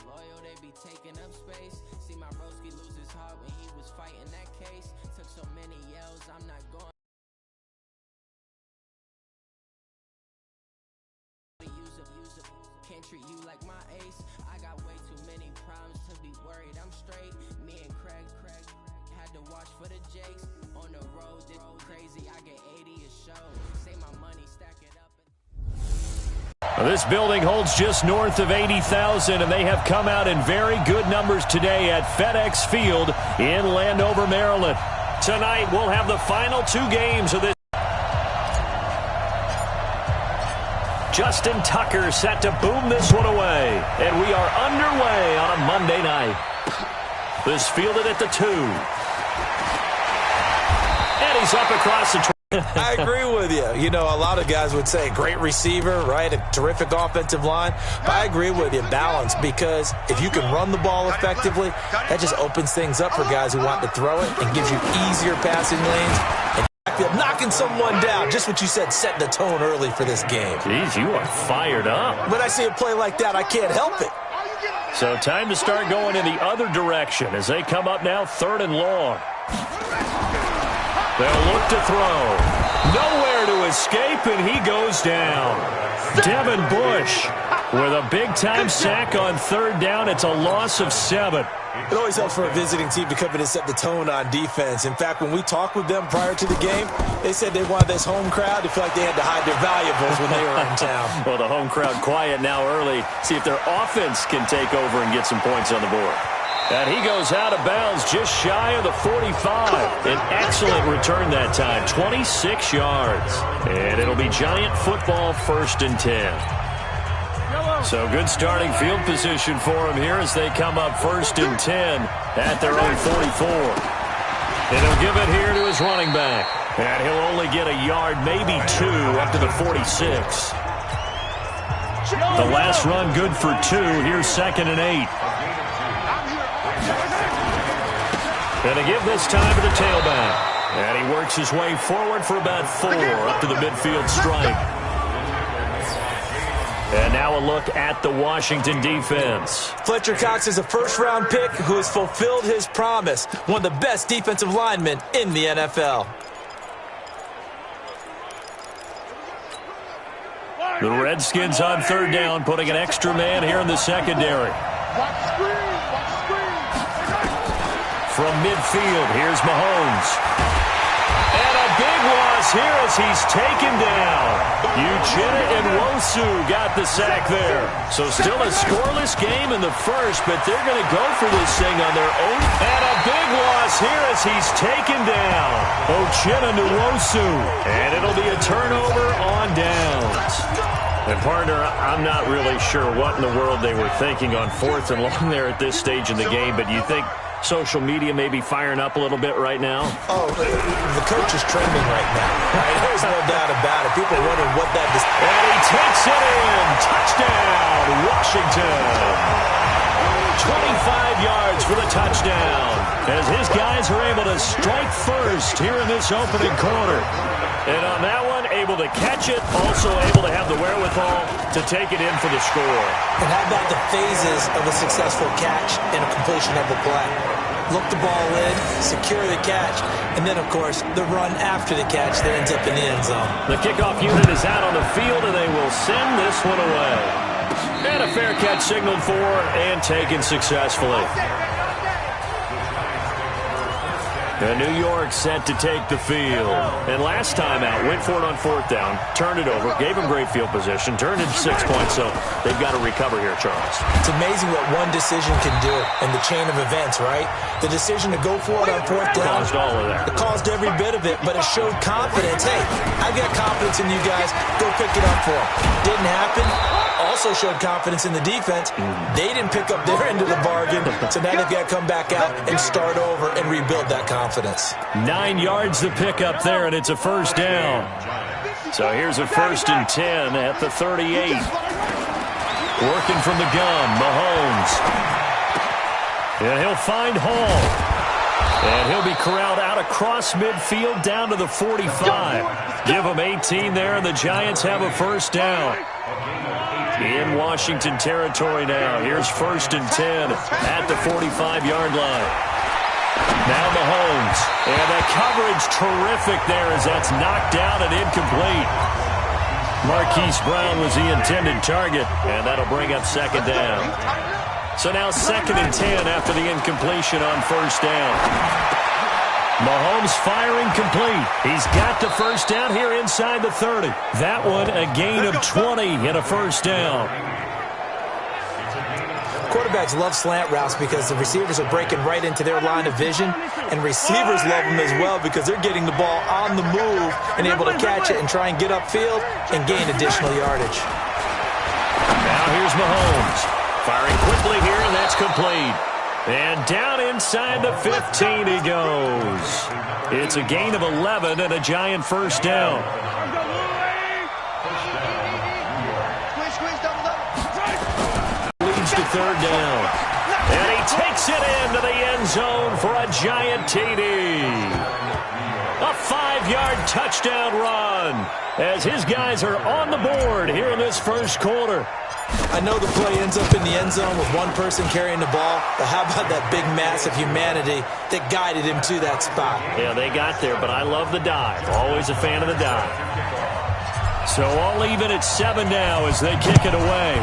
Loyal, they be taking up space. See my broski lose his heart when he was fighting that case. Took so many yells, I'm not going. Can't treat you like my ace. I got way too many problems to be worried I'm straight. Me and Craig had to watch for the Jakes. On the road, this crazy, I get 80 a show. Say my money, stack it up. This building holds just north of 80,000, and they have come out in very good numbers today at FedEx Field in Landover, Maryland. Tonight, we'll have the final 2 games of this. Justin Tucker set to boom this one away, and we are underway on a Monday night. This fielded at the 2. And he's up across the I agree with you. You know, a lot of guys would say great receiver, right? A terrific offensive line. But I agree with you, balance, because if you can run the ball effectively, that just opens things up for guys who want to throw it and gives you easier passing lanes. And knocking someone down, just what you said, setting the tone early for this game. Jeez, you are fired up. When I see a play like that, I can't help it. So time to start going in the other direction as they come up now 3rd and long. They'll look to throw. Nowhere to escape, and he goes down. Devin Bush with a big-time sack on 3rd down. It's a loss of 7. It always helps for a visiting team to come in and set the tone on defense. In fact, when we talked with them prior to the game, they said they wanted this home crowd to feel like they had to hide their valuables when they were in town. Well, the home crowd quiet now early. See if their offense can take over and get some points on the board. And he goes out of bounds just shy of the 45. An excellent return that time, 26 yards. And it'll be Giant football 1st and 10. So good starting field position for him here as they come up 1st and 10 at their own 44. And he'll give it here to his running back. And he'll only get a yard, maybe 2, up to the 46. The last run good for 2. Here's 2nd and 8. And to give this time to the tailback. And he works his way forward for about 4 up to the midfield stripe. And now a look at the Washington defense. Fletcher Cox is a first-round pick who has fulfilled his promise. One of the best defensive linemen in the NFL. The Redskins on 3rd down, putting an extra man here in the secondary. From midfield, here's Mahomes. And a big loss here as he's taken down. Uchenna Nwosu got the sack there. So still a scoreless game in the first, but they're going to go for this thing on their own. And a big loss here as he's taken down. Uchenna Nwosu. And it'll be a turnover on downs. And, partner, I'm not really sure what in the world they were thinking on 4th and long there at this stage in the game, but you think social media may be firing up a little bit right now? Oh, the coach is trending right now. Right? There's no doubt about it. People are wondering what that is. And he takes it in. Touchdown, Washington. 25 yards for the touchdown as his guys are able to strike first here in this opening quarter. And on that one, able to catch it, also able to have the wherewithal to take it in for the score. And how about the phases of a successful catch and a completion of a play? Look the ball in, secure the catch, and then, of course, the run after the catch that ends up in the end zone. The kickoff unit is out on the field, and they will send this one away. And a fair catch signaled for and taken successfully. And New York set to take the field. And last time out, went for it on 4th down, turned it over, gave him great field position, turned it 6 points, so they've got to recover here, Charles. It's amazing what one decision can do in the chain of events, right? The decision to go for it on 4th down. Caused all of that. It caused every bit of it, but it showed confidence. Hey, I've got confidence in you guys. Go pick it up for them. Didn't happen. Also showed confidence in the defense. They didn't pick up their end of the bargain, so now they've got to come back out and start over and rebuild that confidence. 9 yards to pick up there, and it's a 1st down. So here's a 1st and 10 at the 38. Working from the gun, Mahomes. And he'll find Hall. And he'll be corralled out across midfield down to the 45. Give him 18 there, and the Giants have a 1st down. In Washington territory now. Here's 1st and 10 at the 45-yard line. Now Mahomes. And that coverage terrific there as that's knocked down and incomplete. Marquise Brown was the intended target, and that'll bring up 2nd down. So now 2nd and 10 after the incompletion on 1st down. Mahomes firing complete. He's got the 1st down here inside the 30. That one a gain of 20 and a 1st down. Quarterbacks love slant routes because the receivers are breaking right into their line of vision, and receivers love them as well because they're getting the ball on the move and able to catch it and try and get upfield and gain additional yardage. Now here's Mahomes. Firing quickly here, and that's complete. And down inside the 15 he goes. It's a gain of 11 and a Giant 1st down. Leads to 3rd down. And he takes it into the end zone for a Giant TD. A 5-yard touchdown run as his guys are on the board here in this 1st quarter. I know the play ends up in the end zone with one person carrying the ball, but how about that big mass of humanity that guided him to that spot? Yeah, they got there, but I love the dive. Always a fan of the dive. So all even at 7 now as they kick it away.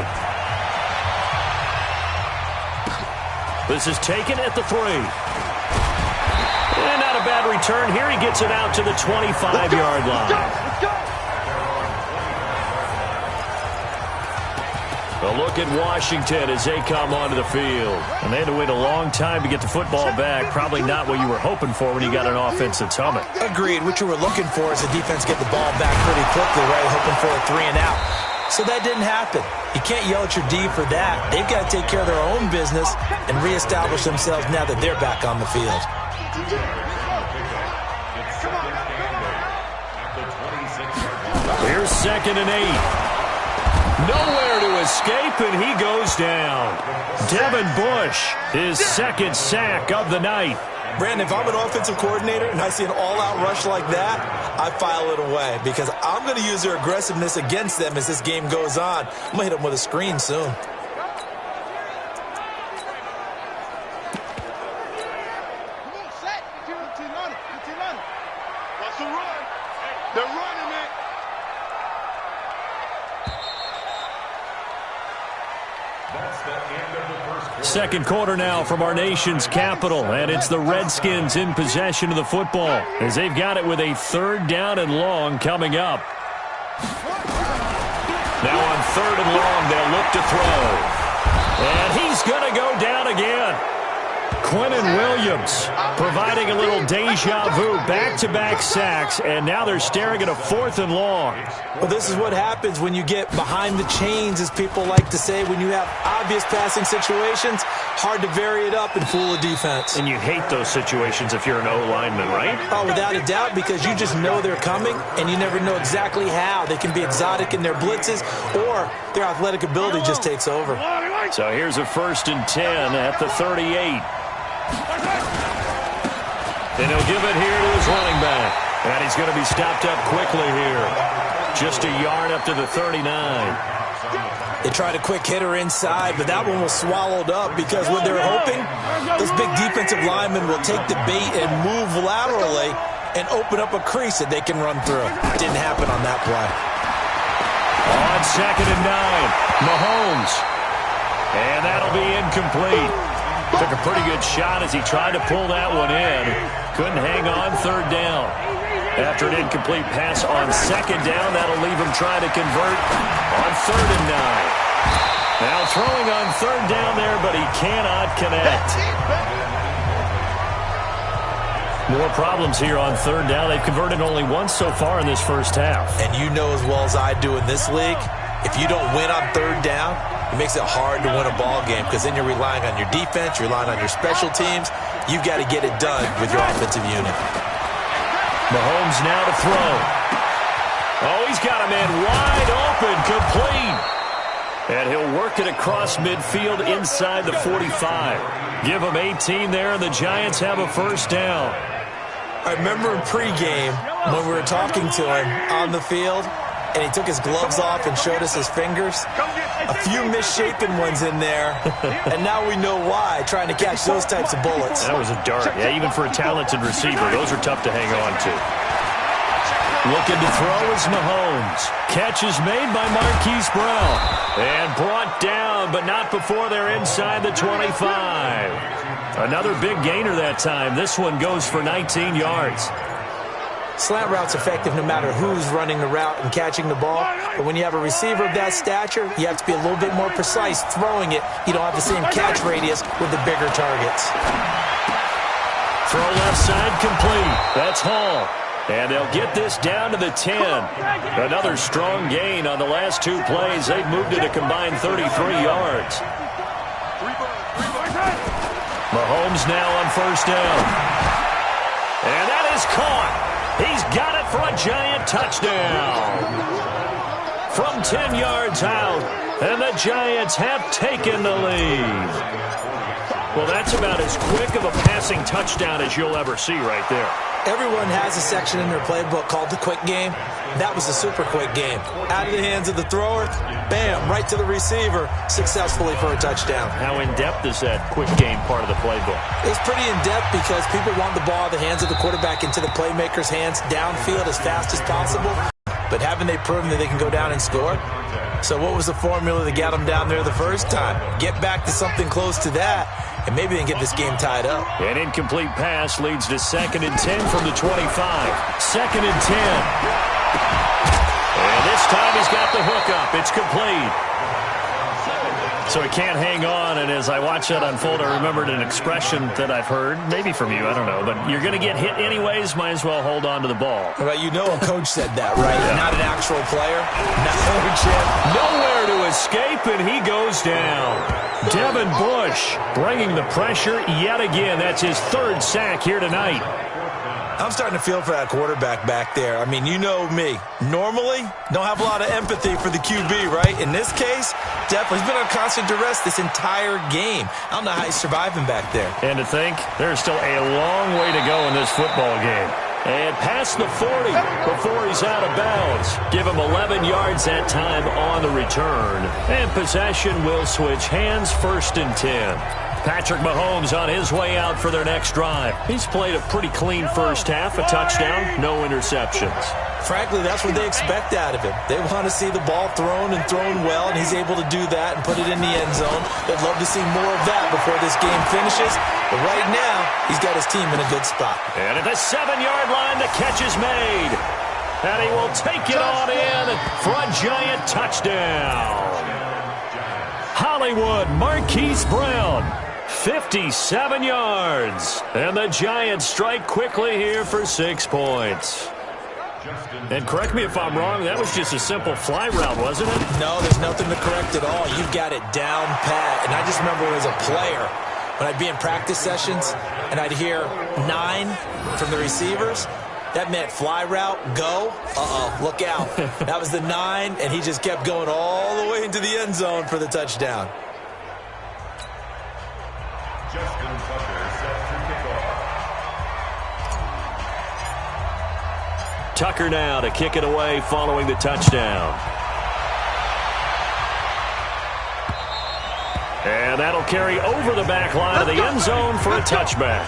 This is taken at the 3. And not a bad return here. He gets it out to the 25-yard line. Let's go. A look at Washington as they come onto the field. And they had to wait a long time to get the football back. Probably not what you were hoping for when you got an offense that's humming. Agreed. What you were looking for is the defense get the ball back pretty quickly, right? Hoping for a 3 and out. So that didn't happen. You can't yell at your D for that. They've got to take care of their own business and reestablish themselves now that they're back on the field. Here's 2nd and 8. Nowhere to escape, and he goes down. Devin Bush, his 2nd sack of the night. Brandon, if I'm an offensive coordinator and I see an all-out rush like that, I file it away because I'm going to use their aggressiveness against them as this game goes on. I'm going to hit them with a screen soon. Second quarter now from our nation's capital, and it's the Redskins in possession of the football as they've got it with a 3rd down and long coming up. Now on 3rd and long, they'll look to throw. And he's going to go down again. Quinnen Williams providing a little deja vu, back-to-back sacks, and now they're staring at a 4th and long. Well, this is what happens when you get behind the chains, as people like to say. When you have obvious passing situations, hard to vary it up and fool a defense. And you hate those situations if you're an O-lineman, right? Oh, without a doubt, because you just know they're coming, and you never know exactly how. They can be exotic in their blitzes, or their athletic ability just takes over. So here's a 1st and 10 at the 38. And he'll give it here to his running back. And he's going to be stopped up quickly here. Just a yard up to the 39. They tried a quick hitter inside, but that one was swallowed up because what they're hoping, those big defensive linemen will take the bait and move laterally and open up a crease that they can run through. Didn't happen on that play. On 2nd and 9, Mahomes. And that'll be incomplete. Took a pretty good shot as he tried to pull that one in. Couldn't hang on 3rd down. After an incomplete pass on 2nd down, that'll leave him trying to convert on 3rd and 9. Now throwing on 3rd down there, but he cannot connect. More problems here on 3rd down. They've converted only once so far in this first half. And you know as well as I do in this league, if you don't win on 3rd down, it makes it hard to win a ball game because then you're relying on your defense, you're relying on your special teams. You've got to get it done with your offensive unit. Mahomes now to throw. Oh, he's got a man wide open, complete. And he'll work it across midfield inside the 45. Give him 18 there, and the Giants have a 1st down. I remember in pregame when we were talking to him on the field, and he took his gloves off and showed us his fingers. A few misshapen ones in there, and now we know why, trying to catch those types of bullets. That was a dart. Yeah, even for a talented receiver, those are tough to hang on to. Looking to throw is Mahomes. Catch is made by Marquise Brown. And brought down, but not before they're inside the 25. Another big gainer that time. This one goes for 19 yards. Slant route's effective no matter who's running the route and catching the ball. But when you have a receiver of that stature, you have to be a little bit more precise throwing it. You don't have the same catch radius with the bigger targets. Throw left side complete. That's Hall. And they'll get this down to the 10. Another strong gain on the last two plays. They've moved it a combined 33 yards. Mahomes now on first down. And that is caught. He's got it for a giant touchdown. From 10 yards out, and the Giants have taken the lead. Well, that's about as quick of a passing touchdown as you'll ever see right there. Everyone has a section in their playbook called the quick game. That was a super quick game. Out of the hands of the thrower, bam, right to the receiver, successfully for a touchdown. How in-depth is that quick game part of the playbook? It's pretty in-depth because people want the ball out of the hands of the quarterback into the playmaker's hands downfield as fast as possible. But haven't they proven that they can go down and score? So what was the formula that got them down there the first time? Get back to something close to that, and maybe they can get this game tied up. An incomplete pass leads to 2nd and 10 from the 25. 2nd and 10. And this time he's got the hook up. It's complete. So he can't hang on, and as I watch that unfold, I remembered an expression that I've heard, maybe from you, I don't know, but you're going to get hit anyways, might as well hold on to the ball. Well, you know a coach said that, right? Yeah. Not an actual player. Nowhere to escape, and he goes down. Devin Bush bringing the pressure yet again. That's his 3rd sack here tonight. I'm starting to feel for that quarterback back there. I mean, you know me. Normally, don't have a lot of empathy for the QB, right? In this case, definitely. He's been on constant duress this entire game. I don't know how he's surviving back there. And to think, there's still a long way to go in this football game. And past the 40 before he's out of bounds. Give him 11 yards that time on the return. And possession will switch hands, 1st and 10. Patrick Mahomes on his way out for their next drive. He's played a pretty clean first half, a touchdown, no interceptions. Frankly, that's what they expect out of him. They want to see the ball thrown and thrown well, and he's able to do that and put it in the end zone. They'd love to see more of that before this game finishes. But right now, he's got his team in a good spot. And at the 7-yard line, the catch is made. And he will take it on in for a giant touchdown. Hollywood Marquise Brown. 57 yards. And the Giants strike quickly here for 6 points. And correct me if I'm wrong, that was just a simple fly route, wasn't it? No, there's nothing to correct at all. You've got it down pat. And I just remember as a player, when I'd be in practice sessions and I'd hear 9 from the receivers, that meant fly route, go, look out. That was the 9, and he just kept going all the way into the end zone for the touchdown. Tucker now to kick it away following the touchdown. And that'll carry over the back line of the end zone for a touchback.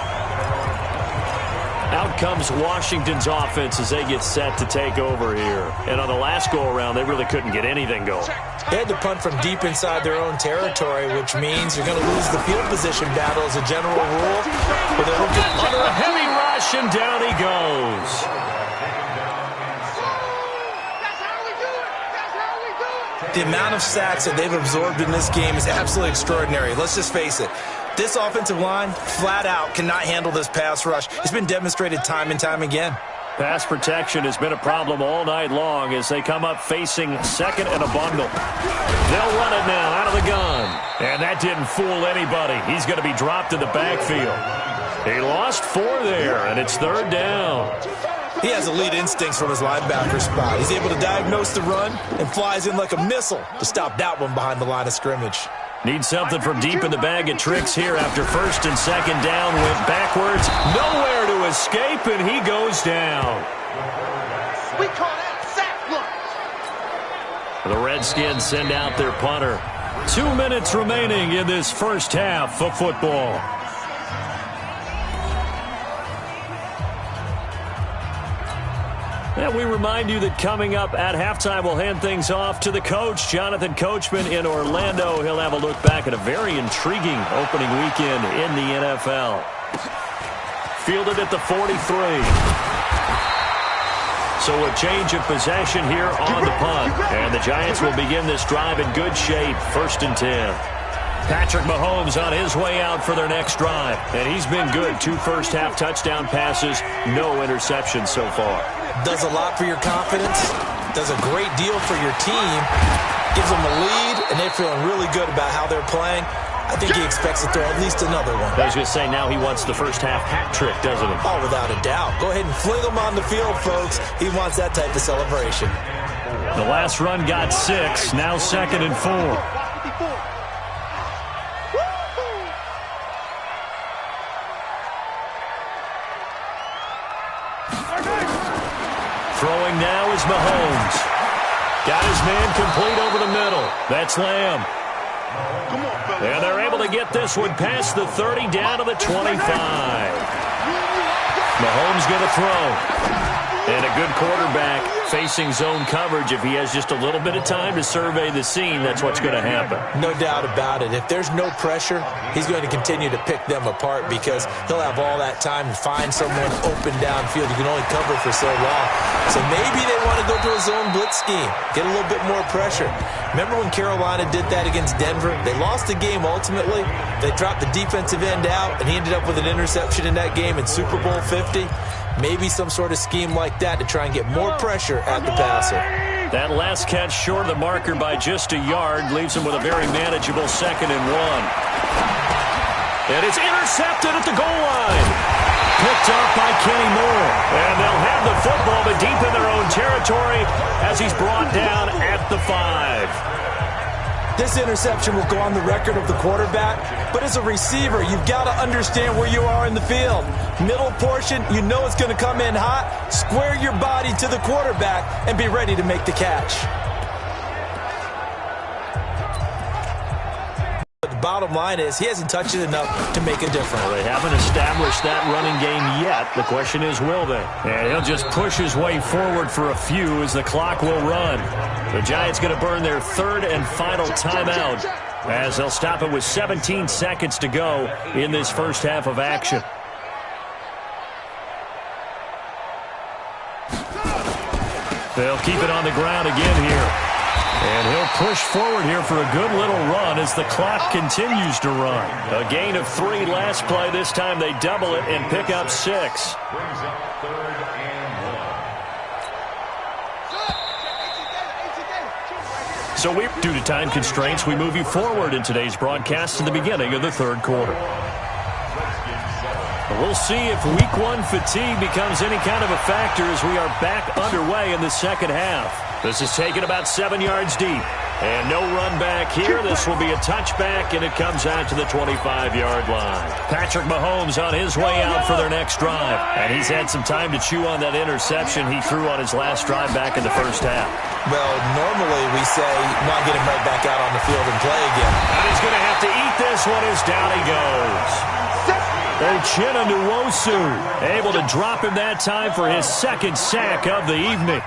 Out comes Washington's offense as they get set to take over here. And on the last go-around, they really couldn't get anything going. They had to punt from deep inside their own territory, which means you're going to lose the field position battle as a general rule. But they're looking under a heavy rush, and down he goes. The amount of sacks that they've absorbed in this game is absolutely extraordinary. Let's just face it. This offensive line, flat out, cannot handle this pass rush. It's been demonstrated time and time again. Pass protection has been a problem all night long as they come up facing 2nd and a bundle. They'll run it now out of the gun. And that didn't fool anybody. He's going to be dropped in the backfield. He lost 4 there, and it's 3rd down. He has elite instincts from his linebacker spot. He's able to diagnose the run and flies in like a missile to stop that one behind the line of scrimmage. Need something from deep in the bag of tricks here after 1st and 2nd down. Went backwards. Nowhere to escape, and he goes down. We call that sack lunch. The Redskins send out their punter. 2 minutes remaining in this first half of football. And we remind you that coming up at halftime, we'll hand things off to the coach, Jonathan Coachman in Orlando. He'll have a look back at a very intriguing opening weekend in the NFL. Fielded at the 43. So a change of possession here on the punt. And the Giants will begin this drive in good shape, 1st and 10. Patrick Mahomes on his way out for their next drive. And he's been good. 2 first-half touchdown passes, no interceptions so far. Does a lot for your confidence, does a great deal for your team, gives them a lead, and they're feeling really good about how they're playing. I think he expects to throw at least another one. I was going to say, now he wants the first-half hat trick, doesn't he? Oh, without a doubt. Go ahead and fling him on the field, folks. He wants that type of celebration. The last run got 6, now 2nd and 4. Throwing now is Mahomes. Got his man complete over the middle. That's Lamb. And they're able to get this one past the 30 down to the 25. Mahomes going to throw. And a good quarterback facing zone coverage. If he has just a little bit of time to survey the scene, that's what's going to happen. No doubt about it. If there's no pressure, he's going to continue to pick them apart because he'll have all that time to find someone open downfield. You can only cover for so long. So maybe they want to go to a zone blitz scheme, get a little bit more pressure. Remember when Carolina did that against Denver? They lost the game ultimately. They dropped the defensive end out, and he ended up with an interception in that game in Super Bowl 50. Maybe some sort of scheme like that to try and get more pressure at the passer. That last catch short of the marker by just a yard leaves him with a very manageable 2nd and 1. And it's intercepted at the goal line. Picked up by Kenny Moore. And they'll have the football, but deep in their own territory as he's brought down at the 5. This interception will go on the record of the quarterback, but as a receiver, you've got to understand where you are in the field. Middle portion, you know it's going to come in hot. Square your body to the quarterback and be ready to make the catch. The bottom line is he hasn't touched it enough to make a difference. Well, they haven't established that running game yet. The question is, will they? And he'll just push his way forward for a few as the clock will run. The Giants going to burn their 3rd and final timeout as they'll stop it with 17 seconds to go in this first half of action. They'll keep it on the ground again here. And he'll push forward here for a good little run as the clock continues to run. A gain of 3 last play. This time they double it and pick up 6. So due to time constraints, we move you forward in today's broadcast to the beginning of the 3rd quarter. We'll see if week 1 fatigue becomes any kind of a factor as we are back underway in the 2nd half. This is taken about 7 yards deep. And no run back here. This will be a touchback, and it comes out to the 25-yard line. Patrick Mahomes on his way out for their next drive. And he's had some time to chew on that interception he threw on his last drive back in the first half. Well, normally we say, not get him right back out on the field and play again. And he's going to have to eat this one as down he goes. Uchenna Nwosu able to drop him that time for his 2nd sack of the evening.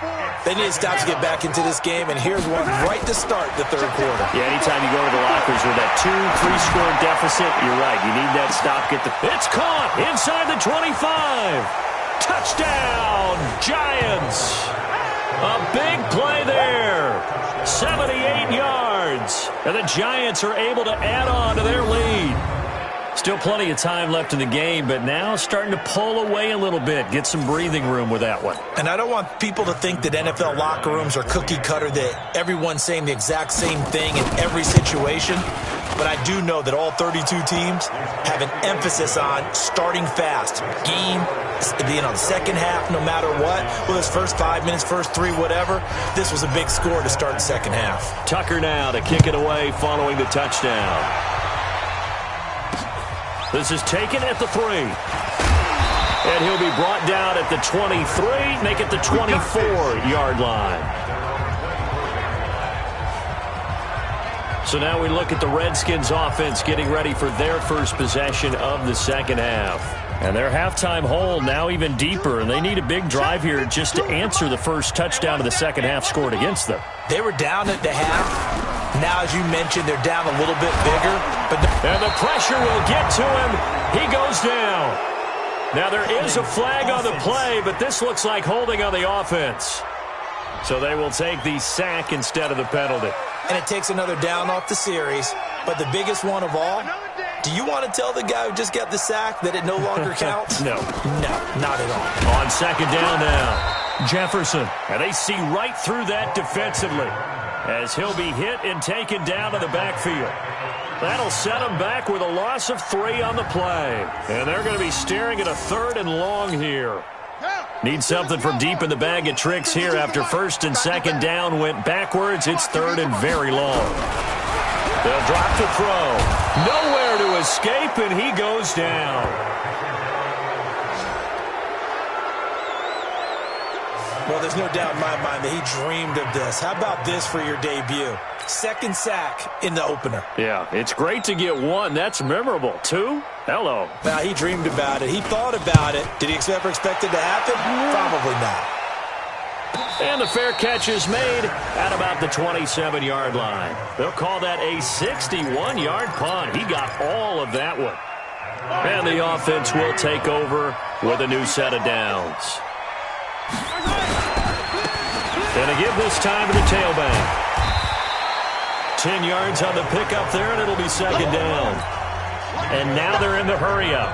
They need to stop to get back into this game, and here's one right to start the 3rd quarter. Yeah, anytime you go to the lockers with that 2-3-score deficit, you're right. You need that stop. It's caught inside the 25. Touchdown, Giants. A big play there. 78 yards. And the Giants are able to add on to their lead. Still plenty of time left in the game, but now starting to pull away a little bit. Get some breathing room with that one. And I don't want people to think that NFL locker rooms are cookie cutter, that everyone's saying the exact same thing in every situation. But I do know that all 32 teams have an emphasis on starting fast. Game being on the 2nd half no matter what. Whether it's first 5 minutes, first 3, whatever. This was a big score to start the 2nd half. Tucker now to kick it away following the touchdown. This is taken at the 3. And he'll be brought down at the 23, make it the 24-yard line. So now we look at the Redskins offense getting ready for their first possession of the second half. And their halftime hole now even deeper, and they need a big drive here just to answer the first touchdown of the second half scored against them. They were down at the half. Now, as you mentioned, they're down a little bit bigger. And the pressure will get to him. He goes down. Now, there is a flag on the play, but this looks like holding on the offense. So they will take the sack instead of the penalty. And it takes another down off the series. But the biggest one of all, do you want to tell the guy who just got the sack that it no longer counts? No. No, not at all. On second down now, Jefferson. And they see right through that defensively as he'll be hit and taken down to the backfield. That'll set him back with a loss of 3 on the play. And they're going to be staring at a 3rd and long here. Need something from deep in the bag of tricks here after first and second down went backwards. It's 3rd and very long. They'll drop the throw. Nowhere to escape, and he goes down. Well, there's no doubt in my mind that he dreamed of this. How about this for your debut? Second sack in the opener. Yeah, it's great to get 1. That's memorable. 2? Hello. Now, he dreamed about it. He thought about it. Did he ever expect it to happen? Probably not. And the fair catch is made at about the 27-yard line. They'll call that a 61-yard punt. He got all of that one. And the offense will take over with a new set of downs. And a give this time to the tailback. 10 yards on the pickup there, and it'll be second down. And now they're in the hurry-up.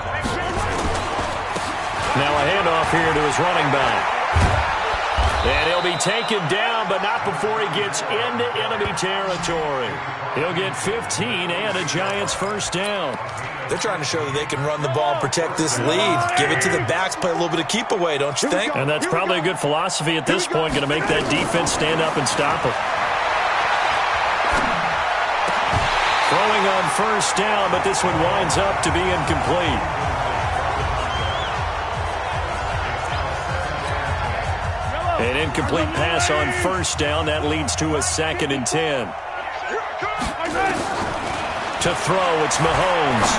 Now a handoff here to his running back. And he'll be taken down, but not before he gets into enemy territory. He'll get 15 and a Giants first down. They're trying to show that they can run the ball and protect this lead. Give it to the backs, play a little bit of keep away, don't you think? And that's probably a good philosophy at this point, going to make that defense stand up and stop him. Throwing on first down, but this one winds up to be incomplete. An incomplete pass on first down. That leads to a 2nd and 10. To throw, it's Mahomes.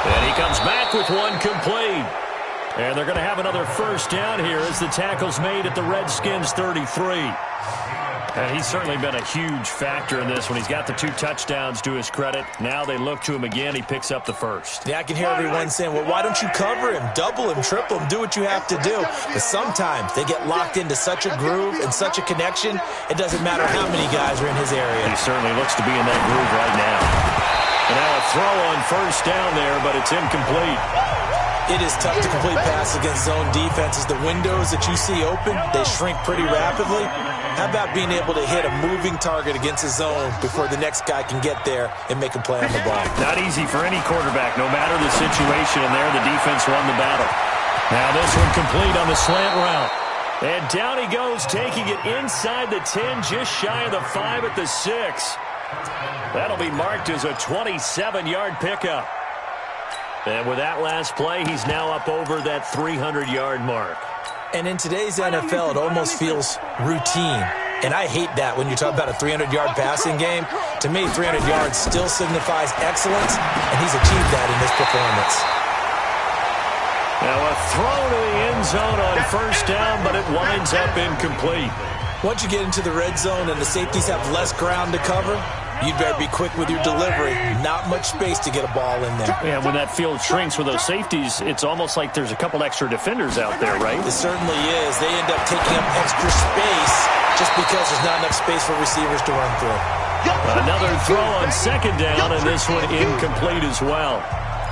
And he comes back with one complete. And they're going to have another first down here as the tackle's made at the Redskins 33. And he's certainly been a huge factor in this when he's got the 2 touchdowns to his credit. Now they look to him again. He picks up the first. Yeah, I can hear everyone saying, well, why don't you cover him, double him, triple him, do what you have to do. But sometimes they get locked into such a groove and such a connection, it doesn't matter how many guys are in his area. He certainly looks to be in that groove right now. And now a throw on first down there, but it's incomplete. It is tough to complete passes against zone defenses. The windows that you see open, they shrink pretty rapidly. How about being able to hit a moving target against a zone before the next guy can get there and make a play on the ball? Not easy for any quarterback, no matter the situation, and there the defense won the battle. Now this one complete on the slant route. And down he goes, taking it inside the 10, just shy of the 5 at the 6. That'll be marked as a 27-yard pickup. And with that last play, he's now up over that 300-yard mark. And in today's NFL, it almost feels routine. And I hate that when you talk about a 300-yard passing game. To me, 300 yards still signifies excellence, and he's achieved that in this performance. Now a throw to the end zone on first down, but it winds up incomplete. Once you get into the red zone and the safeties have less ground to cover, you'd better be quick with your delivery. Not much space to get a ball in there. Yeah, when that field shrinks with those safeties, it's almost like there's a couple extra defenders out there, right? It certainly is. They end up taking up extra space just because there's not enough space for receivers to run through. Another throw on second down, and this one incomplete as well.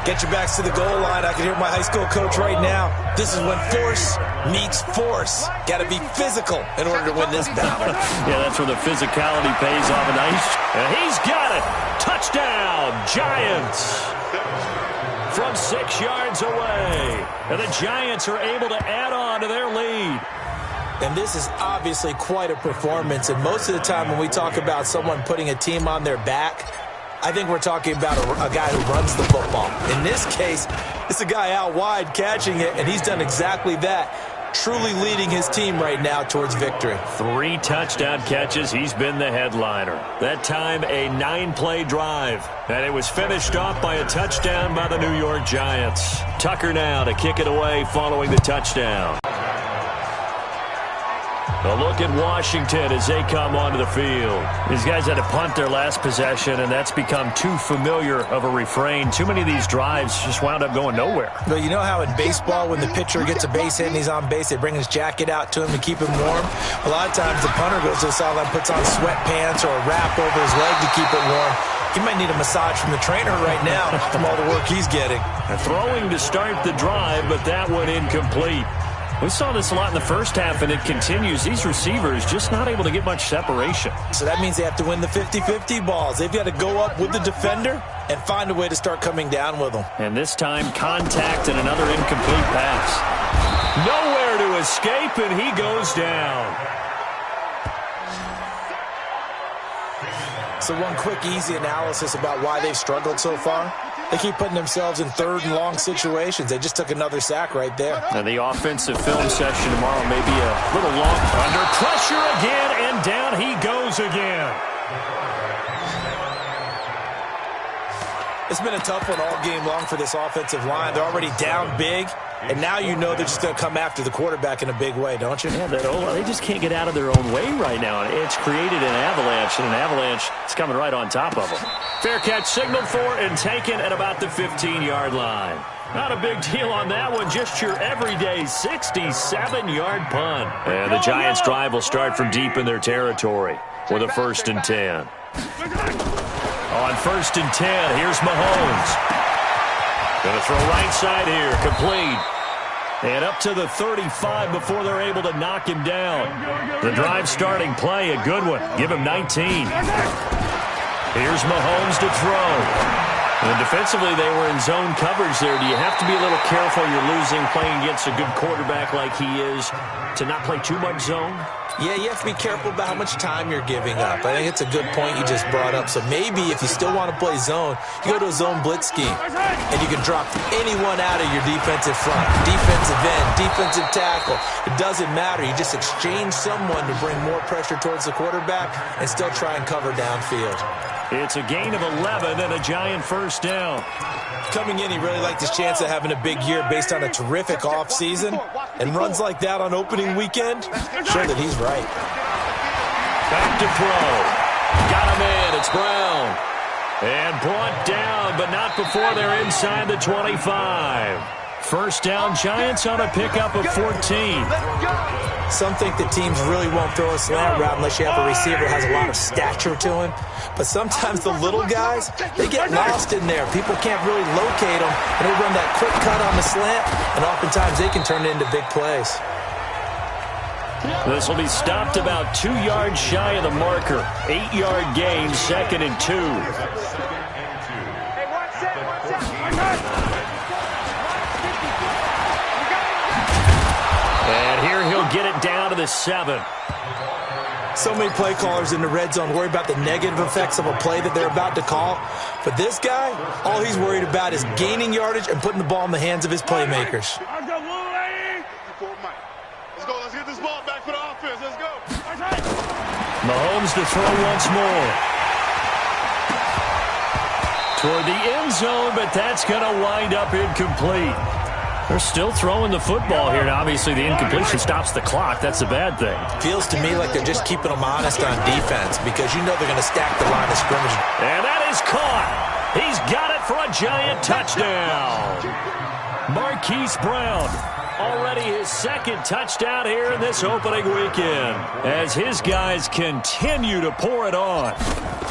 Get your backs to the goal line. I can hear my high school coach right now. This is when force meets force. Got to be physical in order to win this battle. Yeah, that's where the physicality pays off. And he's got it. Touchdown, Giants. From 6 yards away. And the Giants are able to add on to their lead. And this is obviously quite a performance. And most of the time when we talk about someone putting a team on their back, I think we're talking about a guy who runs the football. In this case, it's a guy out wide catching it, and he's done exactly that. truly leading his team right now towards victory. 3 touchdown catches. He's been the headliner. That time, a 9-play drive. And it was finished off by a touchdown by the New York Giants. Tucker now to kick it away following the touchdown. A look at Washington as they come onto the field. These guys had to punt their last possession, and that's become too familiar of a refrain. Too many of these drives just wound up going nowhere. But you know how in baseball, when the pitcher gets a base hit and he's on base, they bring his jacket out to him to keep him warm? A lot of times the punter goes to the sideline, puts on sweatpants or a wrap over his leg to keep it warm. He might need a massage from the trainer right now from all the work he's getting. Throwing to start the drive, but that one incomplete. We saw this a lot in the first half, and it continues. These receivers just not able to get much separation. So that means they have to win the 50-50 balls. They've got to go up with the defender and find a way to start coming down with them. And this time, contact and another incomplete pass. Nowhere to escape, and he goes down. So one quick, easy analysis about why they've struggled so far. They keep putting themselves in third and long situations. They just took another sack right there. And the offensive film session tomorrow may be a little long. Under pressure again, and down he goes again. It's been a tough one all game long for this offensive line. They're already down big, and now you know they're just going to come after the quarterback in a big way, don't you? Yeah, they just can't get out of their own way right now. It's created an avalanche, and an avalanche is coming right on top of them. Fair catch signaled for and taken at about the 15-yard line. Not a big deal on that one, just your everyday 67-yard punt. And the Giants' drive will start from deep in their territory with a 1st and 10. On 1st and 10, here's Mahomes. Going to throw right side here, complete. And up to the 35 before they're able to knock him down. The drive starting play, a good one. Give him 19. Here's Mahomes to throw. And defensively, they were in zone coverage there. Do you have to be a little careful? You're losing, playing against a good quarterback like he is, to not play too much zone? Yeah, you have to be careful about how much time you're giving up. I think it's a good point you just brought up. So maybe if you still want to play zone, you go to a zone blitz scheme, and you can drop anyone out of your defensive front, defensive end, defensive tackle. It doesn't matter. You just exchange someone to bring more pressure towards the quarterback and still try and cover downfield. It's a gain of 11 and a Giant 1st down. Coming in, he really liked his chance of having a big year based on a terrific offseason. And runs like that on opening weekend show that he's right. Back to throw. Got him in. It's Brown. And brought down, but not before they're inside the 25. 1st down, Giants on a pickup of 14. Some think that teams really won't throw a slant route unless you have a receiver that has a lot of stature to him. But sometimes the little guys, they get lost in there. People can't really locate them, and they run that quick cut on the slant, and oftentimes they can turn it into big plays. This will be stopped about 2 yards shy of the marker. 8-yard gain, 2nd and 2. And here he'll get it down to the 7. So many play callers in the red zone worry about the negative effects of a play that they're about to call. But this guy, all he's worried about is gaining yardage and putting the ball in the hands of his playmakers. Let's get this ball back for the offense. Let's go. Mahomes to throw once more. Toward the end zone, but that's going to wind up incomplete. They're still throwing the football here. Now, obviously, the incompletion stops the clock. That's a bad thing. Feels to me like they're just keeping them honest on defense because you know they're going to stack the line of scrimmage. And that is caught. He's got it for a Giant touchdown. Marquise Brown, already his 2nd touchdown here in this opening weekend as his guys continue to pour it on.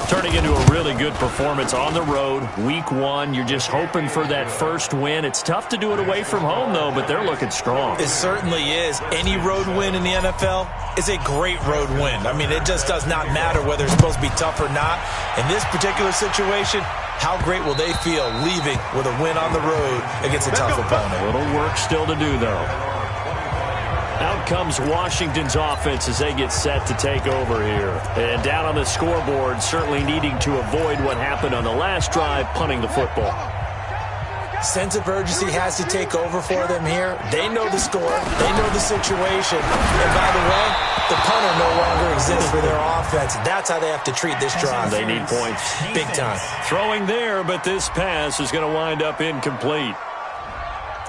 Turning into a really good performance on the road. Week 1, you're just hoping for that first win. It's tough to do it away from home, though, but they're looking strong. It certainly is. Any road win in the NFL is a great road win. I mean, it just does not matter whether it's supposed to be tough or not. In this particular situation, how great will they feel leaving with a win on the road against a tough opponent? A little work still to do, though. Out comes Washington's offense as they get set to take over here. And down on the scoreboard, certainly needing to avoid what happened on the last drive, punting the football. Sense of urgency has to take over for them here. They know the score. They know the situation. And by the way, the punter no longer exists for their offense. That's how they have to treat this drive. They need points. Big time. Throwing there, but this pass is going to wind up incomplete.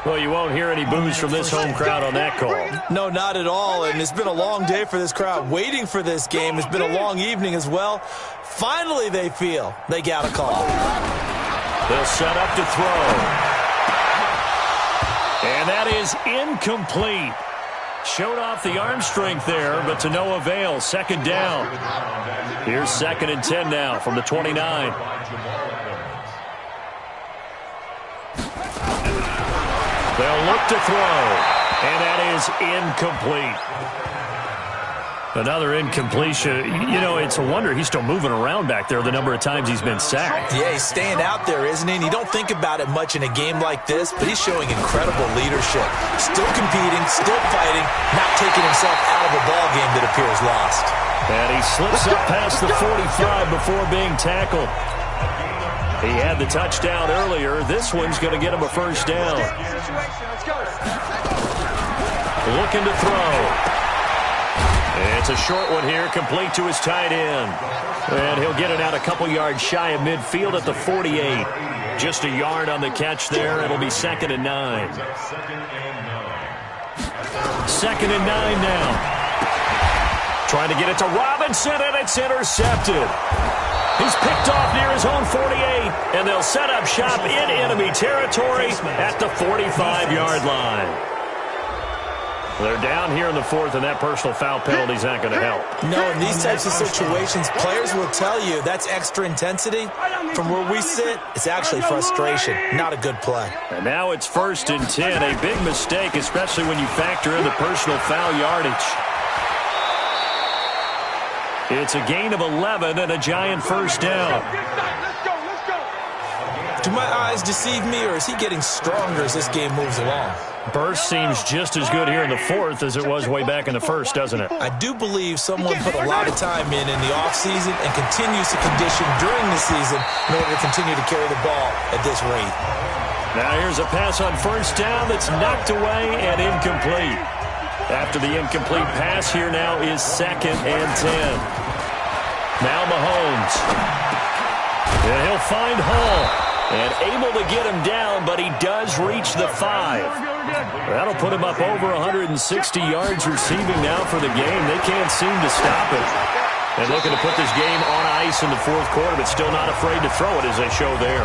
Well, you won't hear any boos from this home crowd on that call. No, not at all. And it's been a long day for this crowd waiting for this game. It's been a long evening as well. Finally, they feel they got a call. They'll set up to throw. And that is incomplete. Showed off the arm strength there, but to no avail. Second down. Here's 2nd and 10 now from the 29. They'll look to throw, and that is incomplete. Another incompletion. You know, it's a wonder he's still moving around back there the number of times he's been sacked. Yeah, he's staying out there, isn't he? And you don't think about it much in a game like this, but he's showing incredible leadership. Still competing, still fighting, not taking himself out of a ball game that appears lost. And he slips up past the 45 before being tackled. He had the touchdown earlier. This one's going to get him a first down. Looking to throw. It's a short one here, complete to his tight end. And he'll get it out a couple yards shy of midfield at the 48. Just a yard on the catch there. It'll be 2nd and 9. 2nd and 9 now. Trying to get it to Robinson, and it's intercepted. He's picked off near his own 48, and they'll set up shop in enemy territory at the 45-yard line. They're down here in the 4th, and that personal foul penalty is not going to help. No, in these types of situations, players will tell you that's extra intensity. From where we sit, it's actually frustration, not a good play. And now it's 1st and 10, a big mistake, especially when you factor in the personal foul yardage. It's a gain of 11 and a giant first down. Do my eyes deceive me, or is he getting stronger as this game moves along? Burst seems just as good here in the 4th as it was way back in the 1st, doesn't it? I do believe someone put a lot of time in the offseason and continues to condition during the season in order to continue to carry the ball at this rate. Now here's a pass on first down that's knocked away and incomplete. After the incomplete pass, here now is 2nd and 10. Now Mahomes. And he'll find Hall. And able to get him down, but he does reach the 5. That'll put him up over 160 yards receiving now for the game. They can't seem to stop it. And looking to put this game on ice in the 4th quarter, but still not afraid to throw it as they show there.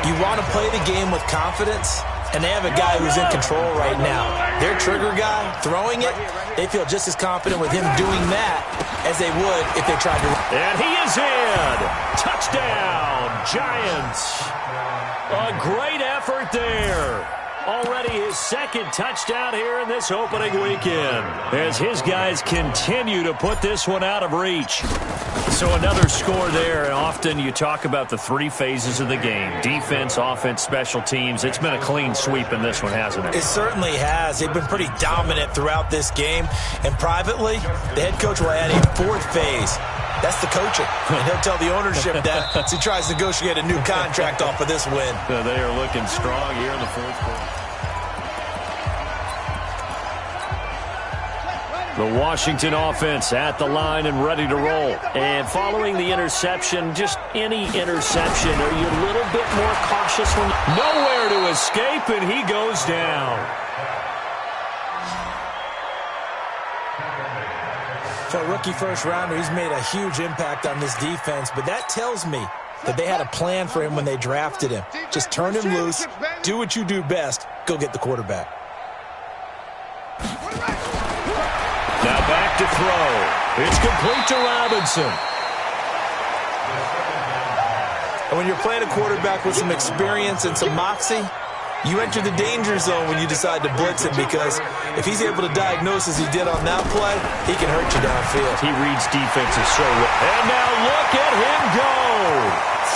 You want to play the game with confidence, and they have a guy who's in control right now. Their trigger guy, throwing it, they feel just as confident with him doing that as they would if they tried to. And he is in. Touchdown, Giants. A great effort there. Already his 2nd touchdown here in this opening weekend as his guys continue to put this one out of reach. So another score there, and often you talk about the 3 phases of the game. Defense, offense, special teams. It's been a clean sweep in this one, hasn't it? It certainly has. They've been pretty dominant throughout this game. And privately, the head coach will add a 4th phase. That's the coaching. And he'll tell the ownership that as he tries to negotiate a new contract off of this win. They are looking strong here in the 4th quarter. The Washington offense at the line and ready to roll. And following the interception, just any interception, are you a little bit more cautious? Nowhere to escape, and he goes down. For a rookie first-rounder, he's made a huge impact on this defense, but that tells me that they had a plan for him when they drafted him. Just turn him loose, do what you do best, go get the quarterback. Now back to throw. It's complete to Robinson. And when you're playing a quarterback with some experience and some moxie, you enter the danger zone when you decide to blitz him, because if he's able to diagnose as he did on that play, he can hurt you downfield. He reads defenses so well. And now look at him go.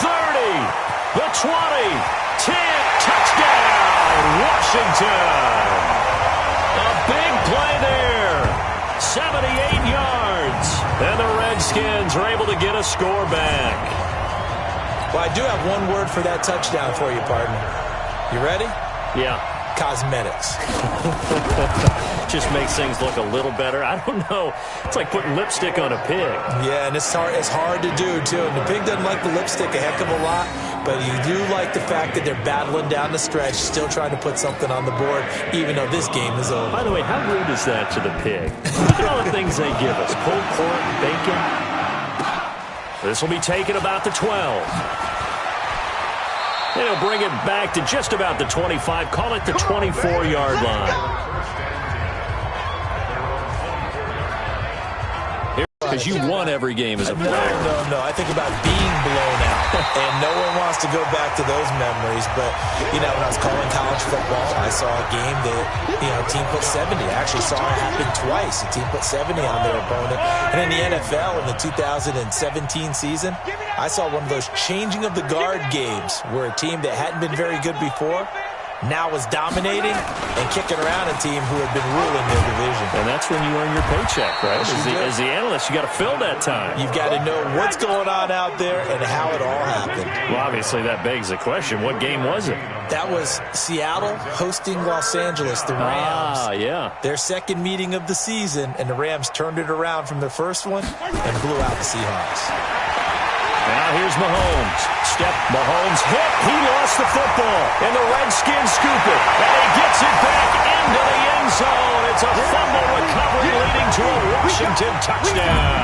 30, the 20, 10, touchdown, Washington. A big play there. 78 yards. And the Redskins are able to get a score back. Well, I do have one word for that touchdown for you, partner. You ready? Yeah. Cosmetics. Just makes things look a little better. I don't know. It's like putting lipstick on a pig. Yeah, and it's hard to do, too. And the pig doesn't like the lipstick a heck of a lot, but you do like the fact that they're battling down the stretch, still trying to put something on the board, even though this game is over. By the way, how rude is that to the pig? Look at all the things they give us. Pulled pork, bacon. This will be taken about the 12. They'll bring it back to just about the 25. Call it the 24-yard line. Because you won every game as a player. No. I think about being blown out. And no one wants to go back to those memories. But, when I was calling college football, I saw a game that, a team put 70. I actually saw it happen twice. A team put 70 on their opponent. And in the NFL in the 2017 season, I saw one of those changing of the guard games where a team that hadn't been very good before now was dominating and kicking around a team who had been ruling their division. And that's when you earn your paycheck, right? As the analyst, you got to fill that time. You've got to know what's going on out there and how it all happened. Well, obviously, that begs the question, what game was it? That was Seattle hosting Los Angeles, the Rams. Yeah. Their second meeting of the season, and the Rams turned it around from their first one and blew out the Seahawks. Now here's Mahomes. Mahomes hit. He lost the football. And the Redskins scoop it. And he gets it back into the end zone. It's a fumble recovery leading to a Washington touchdown.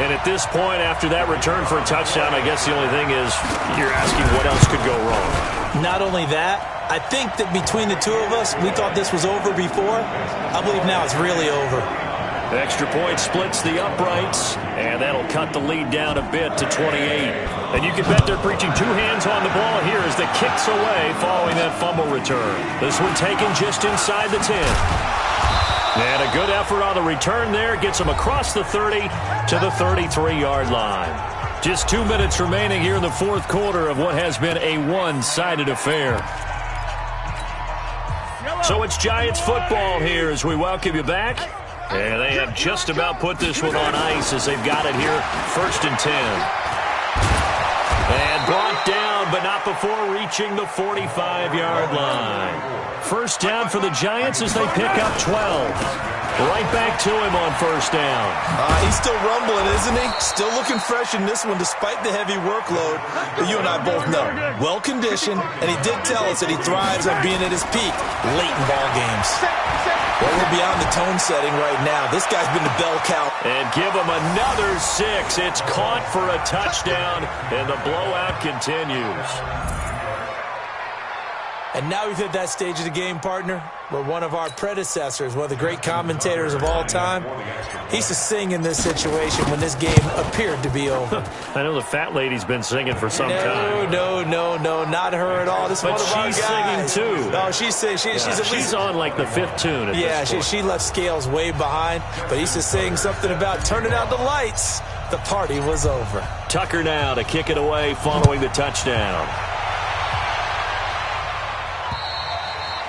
And at this point, after that return for a touchdown, I guess the only thing is you're asking what else could go wrong. Not only that, I think that between the two of us, we thought this was over before. I believe now it's really over. Extra point splits the uprights, and that'll cut the lead down a bit to 28. And you can bet they're preaching two hands on the ball here as the kick's away following that fumble return. This one taken just inside the 10. And a good effort on the return there gets them across the 30 to the 33-yard line. Just 2 minutes remaining here in the fourth quarter of what has been a one-sided affair. So it's Giants football here as we welcome you back. And they have just about put this one on ice as they've got it here, 1st and 10. And brought down, but not before reaching the 45-yard line. First down for the Giants as they pick up 12. Right back to him on first down. He's still rumbling, isn't he? Still looking fresh in this one despite the heavy workload. But you and I both know, well-conditioned, and he did tell us that he thrives on being at his peak late in ball games. Well, we're beyond the tone setting right now. This guy's been the bell cow. And give him another 6. It's caught for a touchdown, and the blowout continues. And now we've hit that stage of the game, partner, where one of our predecessors, one of the great commentators of all time, he used to sing in this situation when this game appeared to be over. I know the fat lady's been singing for some time. No, not her at all. This but one of our guys. She's singing too. No, she's singing. She's on like the 5th tune. She left Scales way behind, but he used to sing something about turning out the lights. The party was over. Tucker now to kick it away following the touchdown.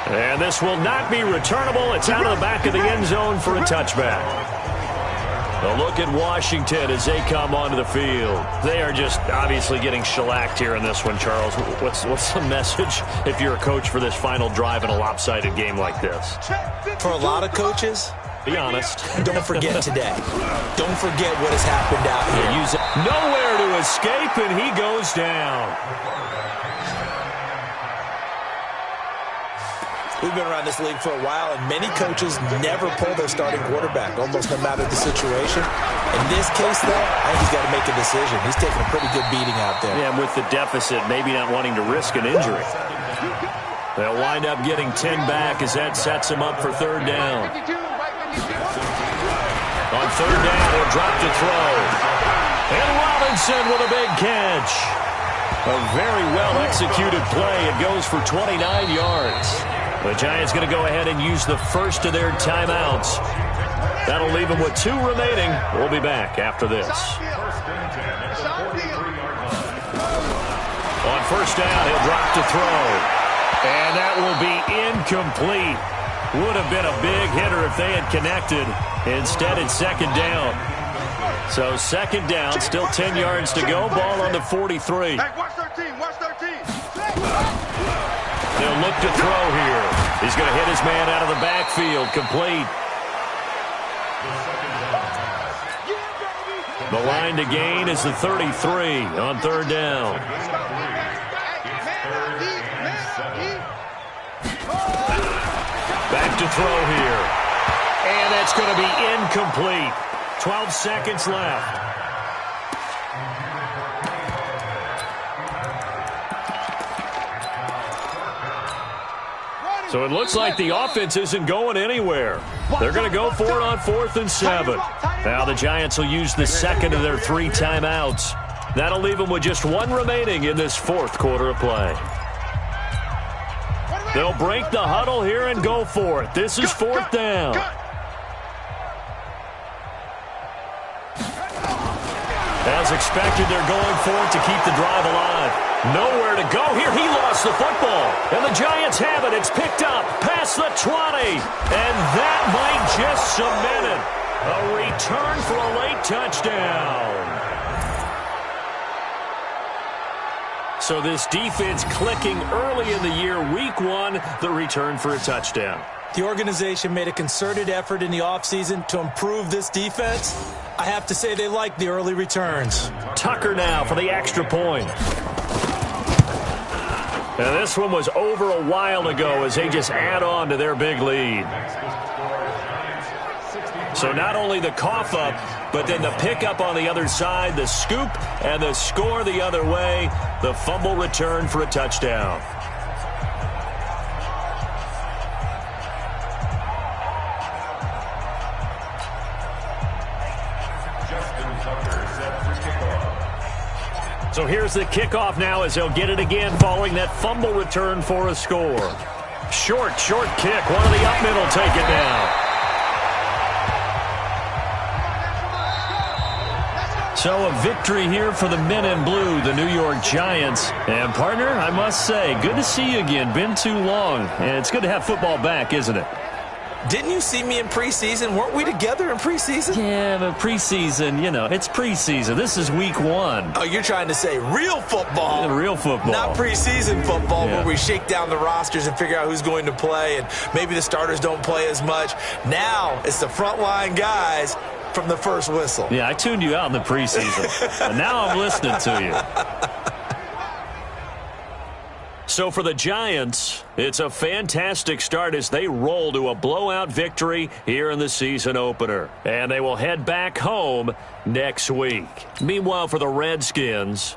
And this will not be returnable. It's out of the back of the end zone for a touchback. A look at Washington as they come onto the field. They are just obviously getting shellacked here in this one, Charles. What's the message if you're a coach for this final drive in a lopsided game like this? For a lot of coaches, be honest. Don't forget today. Don't forget what has happened out here. Use it. Nowhere to escape, and he goes down. We've been around this league for a while, and many coaches never pull their starting quarterback, almost no matter the situation. In this case, though, I think he's got to make a decision. He's taking a pretty good beating out there. Yeah, with the deficit, maybe not wanting to risk an injury. They'll wind up getting 10 back as that sets him up for third down. On third down, he'll drop to throw. And Robinson with a big catch. A very well-executed play. It goes for 29 yards. The Giants going to go ahead and use the first of their timeouts. That'll leave them with 2 remaining. We'll be back after this. On first down, he'll drop to throw. And that will be incomplete. Would have been a big hitter if they had connected. Instead, it's second down. So second down, still 10 yards to go. Ball on the 43. Hey, watch 13, watch 13. He'll look to throw here. He's going to hit his man out of the backfield. Complete. The line to gain is the 33 on third down. Back to throw here. And that's going to be incomplete. 12 seconds left. So it looks like the offense isn't going anywhere. They're going to go for it on 4th and 7. Now the Giants will use the second of their 3 timeouts. That'll leave them with just 1 remaining in this 4th quarter of play. They'll break the huddle here and go for it. This is 4th down. As expected, they're going for it to keep the drive alive. Nowhere to go here. He lost the football. And the Giants have it. It's picked up past the 20. And that might just cement it. A return for a late touchdown. So this defense clicking early in the year. Week 1, the return for a touchdown. The organization made a concerted effort in the offseason to improve this defense. I have to say they like the early returns. Tucker now for the extra point. And this one was over a while ago as they just add on to their big lead. So not only the cough up, but then the pickup on the other side, the scoop, and the score the other way. The fumble return for a touchdown. So here's the kickoff now as they'll get it again following that fumble return for a score. Short kick. One of the up middle take it down. So a victory here for the men in blue, the New York Giants. And, partner, I must say, good to see you again. Been too long. And it's good to have football back, isn't it? Didn't you see me in preseason? Weren't we together in preseason? Yeah, but preseason, it's preseason. This is week 1. Oh, you're trying to say real football. Yeah, real football. Not preseason football where we shake down the rosters and figure out who's going to play, and maybe the starters don't play as much. Now it's the frontline guys from the first whistle. Yeah, I tuned you out in the preseason. And now I'm listening to you. So for the Giants, it's a fantastic start as they roll to a blowout victory here in the season opener. And they will head back home next week. Meanwhile, for the Redskins,